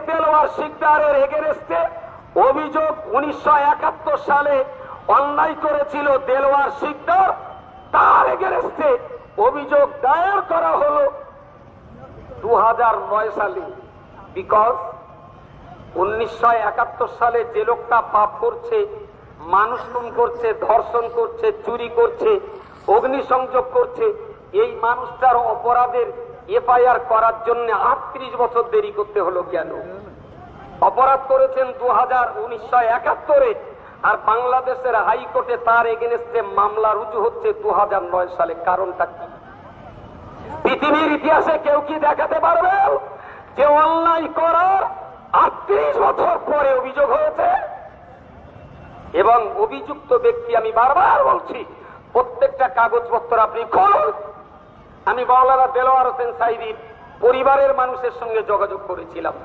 দেলোয়ার শিকদারের এগেনস্টে অভিযোগ 1971 সালে অন্যায় করেছিল দেলোয়ার শিকদার, তার এগেনস্টে অভিযোগ দায়ের করা হলো 2009 সালে। বিকজ 1971 সালে যে লোকটা পাপ করছে, মানুষ খুন করছে, ধর্ষণ করছে, চুরি করছে, অগ্নিসংযোগ করছে, এই মানুষটার অপরাধের এফআইআর করার জন্য 38 বছর দেরি করতে হলো কেন? অপরাধ করেছেন 1971-এ, আর বাংলাদেশের হাইকোর্টে তার এগেনস্টে মামলা রুজু হচ্ছে 2009 সালে। কারণটা কি? পৃথিবীর ইতিহাসে কেউ কি দেখাতে পারবে যে অন্যায় করার 38 বছর পরে অভিযোগ হয়েছে? এবং অভিযুক্ত ব্যক্তি, আমি বারবার বলছি, প্রত্যেকটা কাগজপত্র আপনি খুলুন। আমি মাওলানা দেলোয়ার হোসেন সাঈদীর পরিবারের মানুষের সঙ্গে যোগাযোগ করেছিলাম।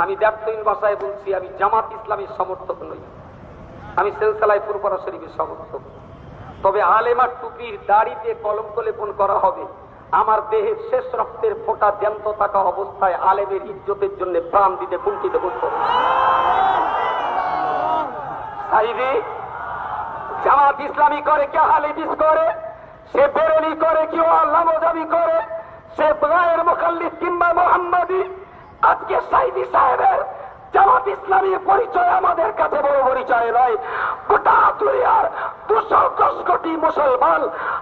আমি ব্যর্থহীন ভাষায় বলছি, আমি জামাত ইসলামের সমর্থক নই, আমি সিলসিলায়ে ফুরফুরা শরীফের সমর্থক। তবে আলেমার টুপির দাড়িতে কলঙ্ক লেপন করা হবে, আমার দেহের শেষ রক্তের ফোঁটা জ্যান্ত থাকা অবস্থায় আলেমের ইজ্জতের জন্য প্রাণ দিতে কুণ্ঠিত করতে হবে। সাঈদী জামাত ইসলামী করে, কে হালিদিস করে, সে বেরেলি করে, কেউ আল্লামজাবি করে, সে গায়ের মুখাল্লিদ কিংবা মোহাম্মদী। আজকে সাঈদী সাহেবের জামাত ইসলামীর পরিচয় আমাদের কাছে বড় পরিচয় নয়। গোটা দুনিয়ার 210 কোটি মুসলমান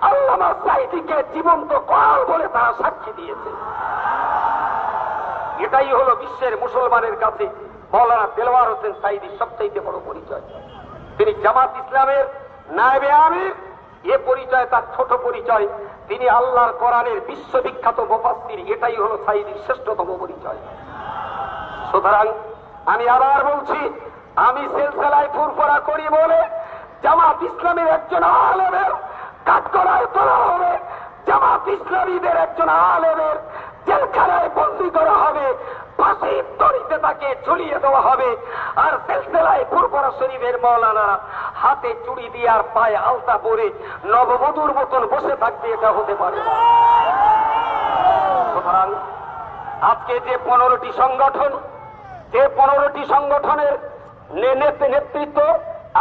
আল্লামা সাঈদীকে জীবন্ত কোরআন বলে তারা সাক্ষী দিয়েছে। এটাই হলো বিশ্বের মুসলমানের কাছে মাওলানা দেলোয়ার হোসেন সাঈদীর সবচেয়ে বড় পরিচয়। তিনি জামাত ইসলামের নায়েবে আমির, এ পরিচয় তার ছোট পরিচয়। তিনি আল্লাহর কোরআনের বিশ্ববিখ্যাত মুফাসসির, এটাই হলো সাঈদীর শ্রেষ্ঠতম পরিচয়। সুতরাং আমি আবার বলছি, আমি সিলসিলায়ে ফুরফুরা করি বলে জামাত ইসলামের একজন আলেমের কাঠগড়ায় তোলা হবে, জামাত ইসলামীদের একজন আলেমের জেলখানায় বন্দী করা হবে, ফাঁসির দড়িতে তাকে ঝুলিয়ে দেওয়া হবে, আর সিলসিলায়ে ফুরফুরা শরীফের মাওলানা হাতে চুড়ি দিয়ে আর পায়ে আলতা পরে নববধূর মতন বসে থাকবে, এটা হতে পারে না। সুতরাং আজকে যে 15টি সংগঠন, যে 15টি সংগঠনের নেতৃত্ব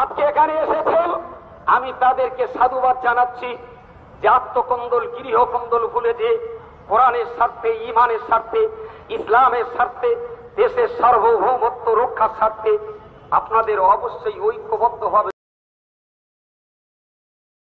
আজকে এখানে এসেছেন, আমি তাদেরকে সাধুবাদ জানাচ্ছি যে আত্মকন্দল, গৃহকন্দল ভুলে যে কোরআনের স্বার্থে, ঈমানের স্বার্থে, ইসলামের স্বার্থে, দেশের সার্বভৌমত্ব রক্ষার স্বার্থে আপনাদের অবশ্যই ঐক্যবদ্ধ হবে।